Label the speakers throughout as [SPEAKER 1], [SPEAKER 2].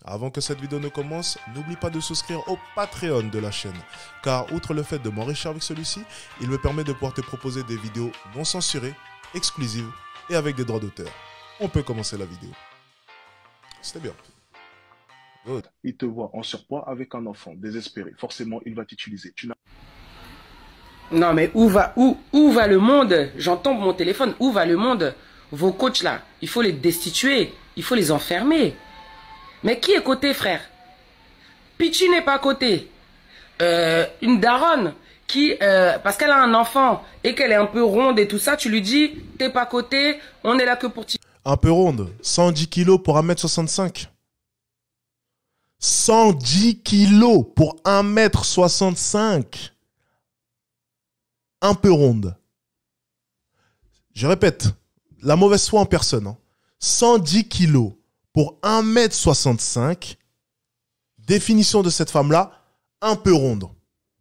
[SPEAKER 1] Avant que cette vidéo ne commence, n'oublie pas de souscrire au Patreon de la chaîne, car outre le fait de m'enrichir avec celui-ci, il me permet de pouvoir te proposer des vidéos non censurées, exclusives et avec des droits d'auteur. On peut commencer la vidéo. C'était bien. Good.
[SPEAKER 2] Il te voit en surpoids avec un enfant désespéré. Forcément, il va t'utiliser.
[SPEAKER 3] Non mais où va le monde? J'entends mon téléphone, où va le monde? Vos coachs là, il faut les destituer, il faut les enfermer. Mais qui est coté, frère? Pichi n'est pas coté. Une daronne qui, parce qu'elle a un enfant et qu'elle est un peu ronde et tout ça, tu lui dis, t'es pas coté, on est là que pour...
[SPEAKER 1] Un peu ronde, 110 kilos pour 1m65. 110 kilos pour 1m65. Un peu ronde. Je répète, la mauvaise foi en personne. Hein. 110 kilos pour 1m65. Définition de cette femme-là, un peu ronde.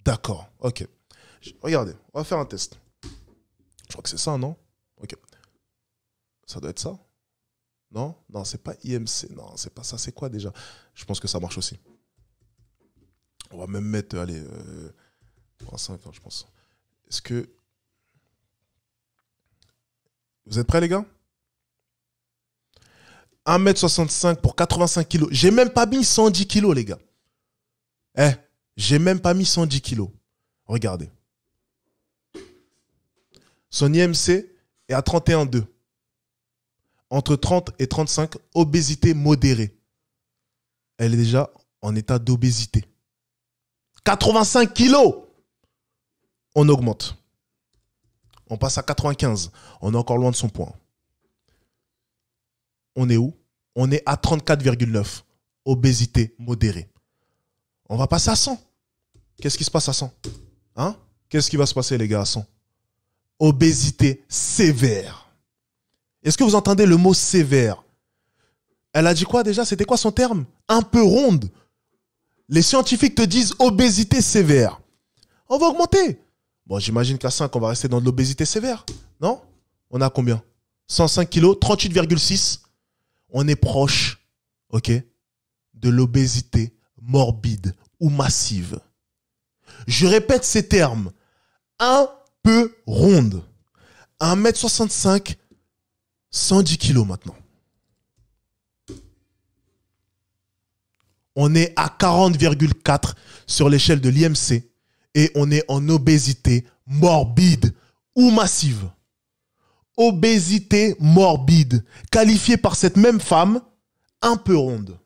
[SPEAKER 1] D'accord, ok. Regardez, on va faire un test. Je crois que c'est ça, non? Ok. Ça doit être ça? Non? Non, c'est pas IMC. Non, c'est pas ça. C'est quoi déjà? Je pense que ça marche aussi. On va même mettre, allez, 5 ans, je pense. Est-ce que... Vous êtes prêts, les gars? 1m65 pour 85 kilos. J'ai même pas mis 110 kilos, les gars. J'ai même pas mis 110 kilos. Regardez. Son IMC est à 31,2. Entre 30 et 35, obésité modérée. Elle est déjà en état d'obésité. 85 kilos! On augmente. On passe à 95. On est encore loin de son point. On est où? On est à 34,9. Obésité modérée. On va passer à 100. Qu'est-ce qui se passe à 100? Hein? Qu'est-ce qui va se passer, les gars, à 100? Obésité sévère. Est-ce que vous entendez le mot sévère? Elle a dit quoi déjà? C'était quoi son terme? Un peu ronde. Les scientifiques te disent obésité sévère. On va augmenter. Bon, j'imagine qu'à 5, on va rester dans de l'obésité sévère. Non? On a combien? 105 kilos, 38,6. On est proche, ok, de l'obésité morbide ou massive. Je répète ces termes. Un peu ronde. 1m65, 110 kilos maintenant. On est à 40,4 sur l'échelle de l'IMC. Et on est en obésité morbide ou massive. Obésité morbide, qualifiée par cette même femme, un peu ronde.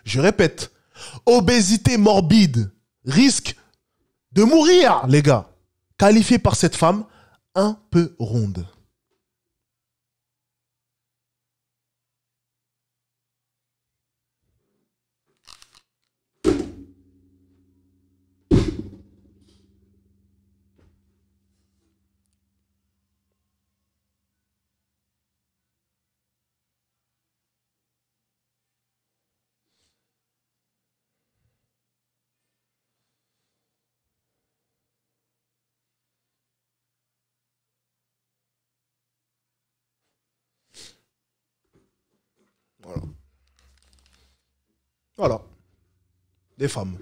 [SPEAKER 1] Je répète, obésité morbide, risque de mourir, les gars. Qualifiée par cette femme, un peu ronde. Voilà. Voilà. Des femmes.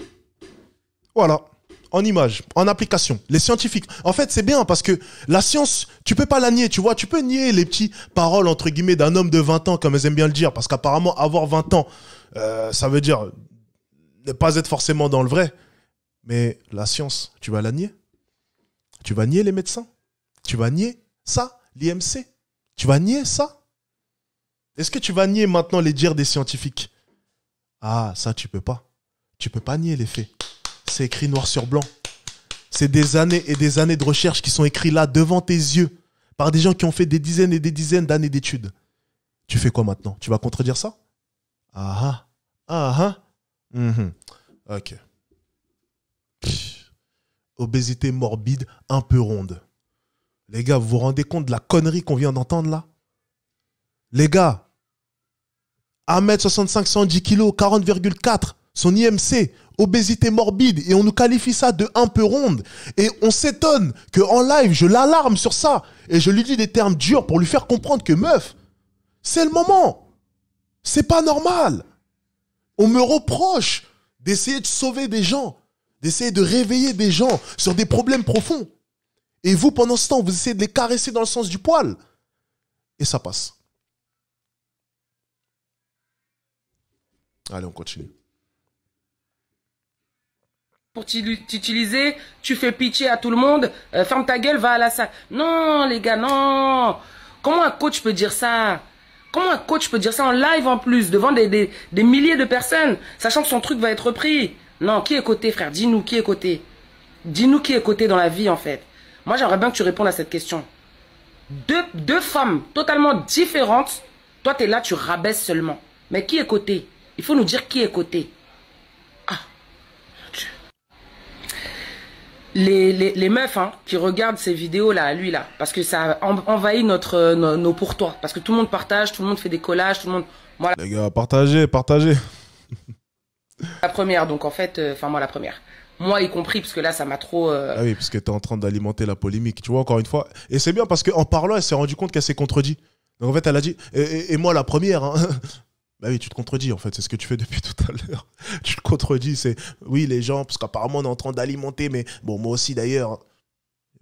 [SPEAKER 1] Voilà. En image, en application. Les scientifiques. En fait, c'est bien parce que la science, tu peux pas la nier, tu vois. Tu peux nier les petites paroles, entre guillemets, d'un homme de 20 ans, comme elles aiment bien le dire. Parce qu'apparemment, avoir 20 ans, ça veut dire ne pas être forcément dans le vrai. Mais la science, tu vas la nier? Tu vas nier les médecins? Tu vas nier ça, l'IMC? Tu vas nier ça? Est-ce que tu vas nier maintenant les dires des scientifiques? Ah, ça, tu peux pas. Tu peux pas nier les faits. C'est écrit noir sur blanc. C'est des années et des années de recherche qui sont écrits là, devant tes yeux, par des gens qui ont fait des dizaines et des dizaines d'années d'études. Tu fais quoi maintenant? Tu vas contredire ça? Ah ah. Ok. Obésité morbide, un peu ronde. Les gars, vous vous rendez compte de la connerie qu'on vient d'entendre là? Les gars, 1m65, 110 kg, 40,4, son IMC, obésité morbide, et on nous qualifie ça de un peu ronde. Et on s'étonne qu'en live, je l'alarme sur ça, et je lui dis des termes durs pour lui faire comprendre que meuf, C'est le moment. C'est pas normal. On me reproche d'essayer de sauver des gens, d'essayer de réveiller des gens sur des problèmes profonds. Et vous, pendant ce temps, vous essayez de les caresser dans le sens du poil. Et ça passe. Allez, on continue.
[SPEAKER 3] Pour t'utiliser, tu fais pitié à tout le monde, ferme ta gueule, va à la salle. Non, les gars, non. Comment un coach peut dire ça? Comment un coach peut dire ça en live en plus, devant des milliers de personnes, sachant que son truc va être repris? Non, qui est coté, frère? Dis-nous, qui est coté? Dis-nous qui est coté dans la vie, en fait. Moi, j'aimerais bien que tu répondes à cette question. Deux femmes totalement différentes, toi, tu es là, tu rabaisses seulement. Mais qui est coté? Il faut nous dire qui est coté. Les meufs qui regardent ces vidéos là, lui là, parce que ça envahit nos pourtours, parce que tout le monde partage, tout le monde fait des collages, tout le monde. Moi,
[SPEAKER 1] les gars, partagez.
[SPEAKER 3] La première, donc en fait, moi la première, moi y compris, parce que là ça m'a trop.
[SPEAKER 1] Ah oui, parce que t'es en train d'alimenter la polémique, tu vois, encore une fois. Et c'est bien parce qu'en parlant, elle s'est rendue compte qu'elle s'est contredit. Donc en fait, elle a dit, et moi la première. Hein. Bah oui, tu te contredis en fait, c'est ce que tu fais depuis tout à l'heure. Tu te contredis, c'est oui les gens, parce qu'apparemment on est en train d'alimenter, mais bon moi aussi d'ailleurs.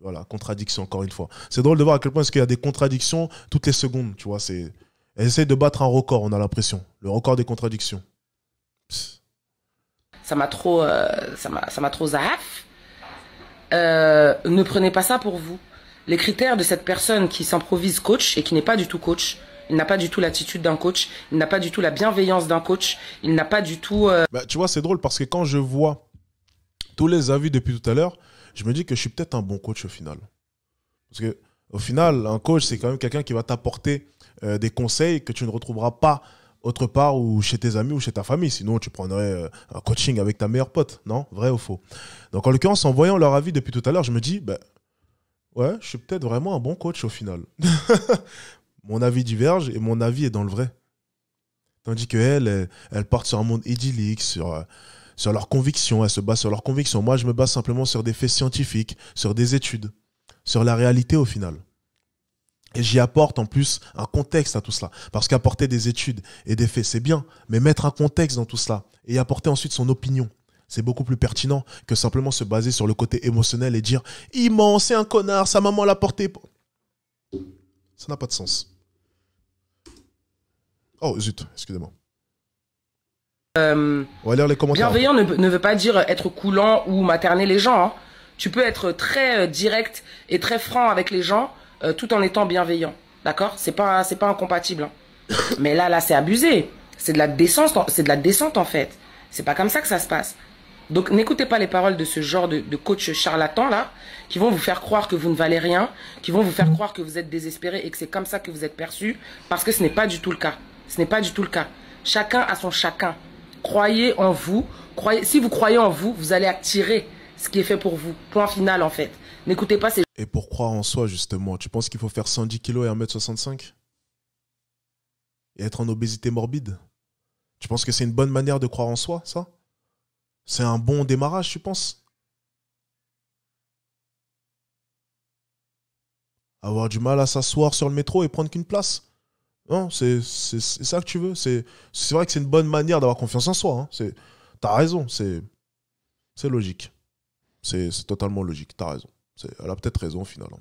[SPEAKER 1] Voilà, contradiction encore une fois. C'est drôle de voir à quel point est-ce qu'il y a des contradictions toutes les secondes, tu vois. Elle essaie de battre un record, on a l'impression. Le record des contradictions. Psst.
[SPEAKER 3] Ça m'a trop zaf. Ne prenez pas ça pour vous. Les critères de cette personne qui s'improvise coach et qui n'est pas du tout coach. Il n'a pas du tout l'attitude d'un coach. Il n'a pas du tout la bienveillance d'un coach. Il n'a pas du tout...
[SPEAKER 1] Bah, tu vois, c'est drôle parce que quand je vois tous les avis depuis tout à l'heure, je me dis que je suis peut-être un bon coach au final. Parce que au final, un coach, c'est quand même quelqu'un qui va t'apporter des conseils que tu ne retrouveras pas autre part ou chez tes amis ou chez ta famille. Sinon, tu prendrais un coaching avec ta meilleure pote. Non? Vrai ou faux? Donc, en l'occurrence, en voyant leur avis depuis tout à l'heure, je me dis, bah, ouais, je suis peut-être vraiment un bon coach au final. Mon avis diverge et mon avis est dans le vrai. Tandis qu'elle part sur un monde idyllique, sur leurs convictions, elle se base sur leurs convictions. Moi, je me base simplement sur des faits scientifiques, sur des études, sur la réalité au final. Et j'y apporte en plus un contexte à tout cela. Parce qu'apporter des études et des faits, c'est bien, mais mettre un contexte dans tout cela et apporter ensuite son opinion, c'est beaucoup plus pertinent que simplement se baser sur le côté émotionnel et dire « Il ment, c'est un connard, sa maman l'a porté. » Ça n'a pas de sens. Oh, zut, excusez-moi. On va lire les commentaires.
[SPEAKER 3] Bienveillant ne veut pas dire être coulant ou materner les gens. Hein. Tu peux être très direct et très franc avec les gens tout en étant bienveillant. D'accord? C'est pas incompatible. Hein. Mais là, c'est abusé. C'est de la descente en fait. C'est pas comme ça que ça se passe. Donc n'écoutez pas les paroles de ce genre de coach charlatan là, qui vont vous faire croire que vous ne valez rien, qui vont vous faire croire que vous êtes désespéré et que c'est comme ça que vous êtes perçu, parce que ce n'est pas du tout le cas. Ce n'est pas du tout le cas. Chacun a son chacun. Croyez en vous. Si vous croyez en vous, vous allez attirer ce qui est fait pour vous. Point final en fait. N'écoutez pas ces...
[SPEAKER 1] Et pour croire en soi justement, tu penses qu'il faut faire 110 kilos et 1m65 et être en obésité morbide? Tu penses que c'est une bonne manière de croire en soi, ça? C'est un bon démarrage, tu penses? Avoir du mal à s'asseoir sur le métro et prendre qu'une place? Non, c'est ça que tu veux. C'est vrai que c'est une bonne manière d'avoir confiance en soi. Hein. T'as raison, c'est logique. C'est totalement logique, t'as raison. Elle a peut-être raison au final. Hein.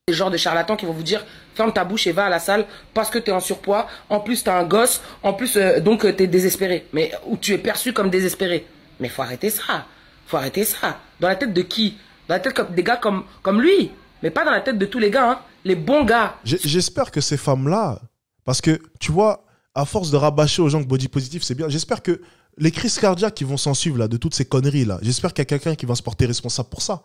[SPEAKER 3] Les genres de charlatans qui vont vous dire ferme ta bouche et va à la salle parce que t'es en surpoids, en plus t'as un gosse, en plus donc t'es désespéré. Mais ou tu es perçu comme désespéré. Mais faut arrêter ça. Faut arrêter ça. Dans la tête de qui? Dans la tête des gars comme lui. Mais pas dans la tête de tous les gars, hein. Les bons gars.
[SPEAKER 1] J'espère que ces femmes-là, parce que tu vois, à force de rabâcher aux gens que body positif c'est bien, j'espère que les crises cardiaques qui vont s'en suivre là, de toutes ces conneries là, j'espère qu'il y a quelqu'un qui va se porter responsable pour ça.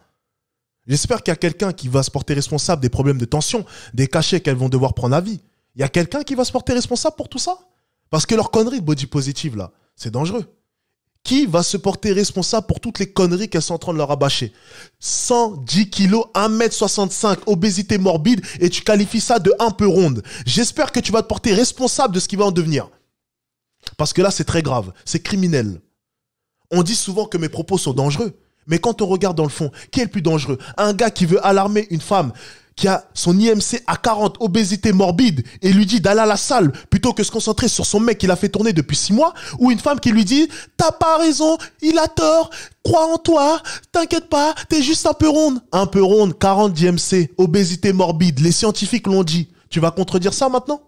[SPEAKER 1] J'espère qu'il y a quelqu'un qui va se porter responsable des problèmes de tension, des cachets qu'elles vont devoir prendre à vie. Il y a quelqu'un qui va se porter responsable pour tout ça? Parce que leurs conneries de body positive là, c'est dangereux. Qui va se porter responsable pour toutes les conneries qu'elles sont en train de leur rabâcher? 110 kilos, 1m65, obésité morbide, et tu qualifies ça de un peu ronde. J'espère que tu vas te porter responsable de ce qui va en devenir. Parce que là, c'est très grave, c'est criminel. On dit souvent que mes propos sont dangereux, mais quand on regarde dans le fond, qui est le plus dangereux? Un gars qui veut alarmer une femme qui a son IMC à 40, obésité morbide, et lui dit d'aller à la salle plutôt que se concentrer sur son mec qu'il a fait tourner depuis 6 mois, ou une femme qui lui dit t'as pas raison, il a tort, crois en toi, t'inquiète pas, t'es juste un peu ronde. Un peu ronde, 40 d'IMC, obésité morbide, les scientifiques l'ont dit. Tu vas contredire ça maintenant?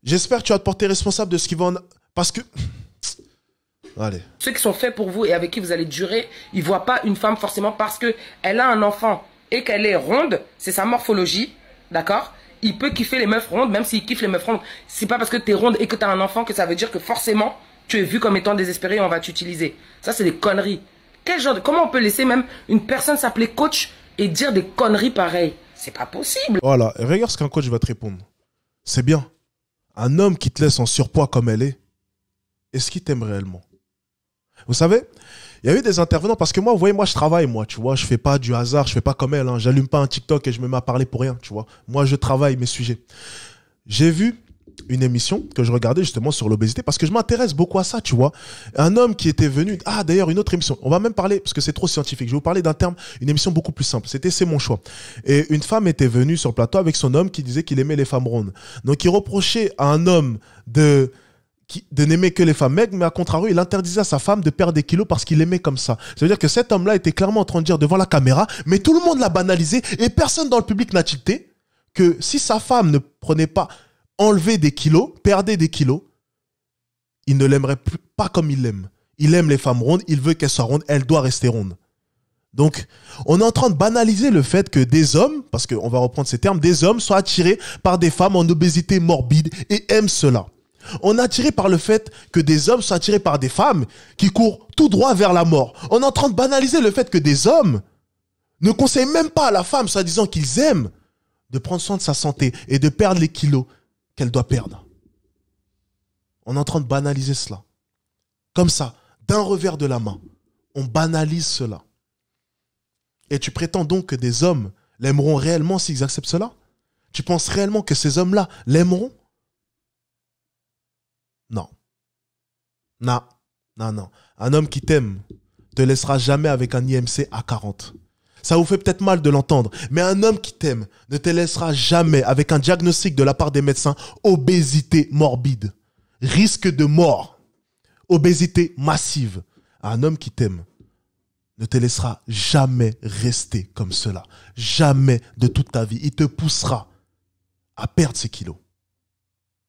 [SPEAKER 1] J'espère que tu vas te porter responsable de ce qui va en... Parce que... Allez.
[SPEAKER 3] Ceux qui sont faits pour vous et avec qui vous allez durer, ils ne voient pas une femme forcément parce qu'elle a un enfant et qu'elle est ronde, c'est sa morphologie, d'accord? Il peut kiffer les meufs rondes, même s'il kiffe les meufs rondes. C'est pas parce que tu es ronde et que tu as un enfant que ça veut dire que forcément, tu es vu comme étant désespéré et on va t'utiliser. Ça, c'est des conneries. Comment on peut laisser même une personne s'appeler coach et dire des conneries pareilles? C'est pas possible.
[SPEAKER 1] Voilà, et regarde ce qu'un coach va te répondre. C'est bien. Un homme qui te laisse en surpoids comme elle est-ce qu'il t'aime réellement? Vous savez, il y a eu des intervenants, parce que moi, vous voyez, moi, je travaille, moi, tu vois, je fais pas du hasard, je fais pas comme elle, hein, j'allume pas un TikTok et je me mets à parler pour rien, tu vois. Moi, je travaille mes sujets. J'ai vu une émission que je regardais justement sur l'obésité, parce que je m'intéresse beaucoup à ça, tu vois. Un homme qui était venu... Ah, d'ailleurs, une autre émission. On va même parler, parce que c'est trop scientifique, je vais vous parler d'un terme, une émission beaucoup plus simple. C'était C'est mon choix. Et une femme était venue sur le plateau avec son homme qui disait qu'il aimait les femmes rondes. Donc, il reprochait à un homme de n'aimer que les femmes maigres, mais à contrario, il interdisait à sa femme de perdre des kilos parce qu'il aimait comme ça. Ça veut dire que cet homme-là était clairement en train de dire devant la caméra, mais tout le monde l'a banalisé et personne dans le public n'a tilté que si sa femme ne prenait pas, enlever des kilos, perdait des kilos, il ne l'aimerait plus, pas comme il l'aime. Il aime les femmes rondes, il veut qu'elles soient rondes, elle doit rester ronde. Donc, on est en train de banaliser le fait que des hommes, parce qu'on va reprendre ces termes, des hommes soient attirés par des femmes en obésité morbide et aiment cela. On est attiré par le fait que des hommes sont attirés par des femmes qui courent tout droit vers la mort. On est en train de banaliser le fait que des hommes ne conseillent même pas à la femme, soi-disant qu'ils aiment, de prendre soin de sa santé et de perdre les kilos qu'elle doit perdre. On est en train de banaliser cela. Comme ça, d'un revers de la main, on banalise cela. Et tu prétends donc que des hommes l'aimeront réellement s'ils acceptent cela? Tu penses réellement que ces hommes-là l'aimeront? Non. Non. Non, non. Un homme qui t'aime te laissera jamais avec un IMC à 40. Ça vous fait peut-être mal de l'entendre, mais un homme qui t'aime ne te laissera jamais avec un diagnostic de la part des médecins obésité morbide, risque de mort, obésité massive. Un homme qui t'aime ne te laissera jamais rester comme cela. Jamais de toute ta vie. Il te poussera à perdre ces kilos.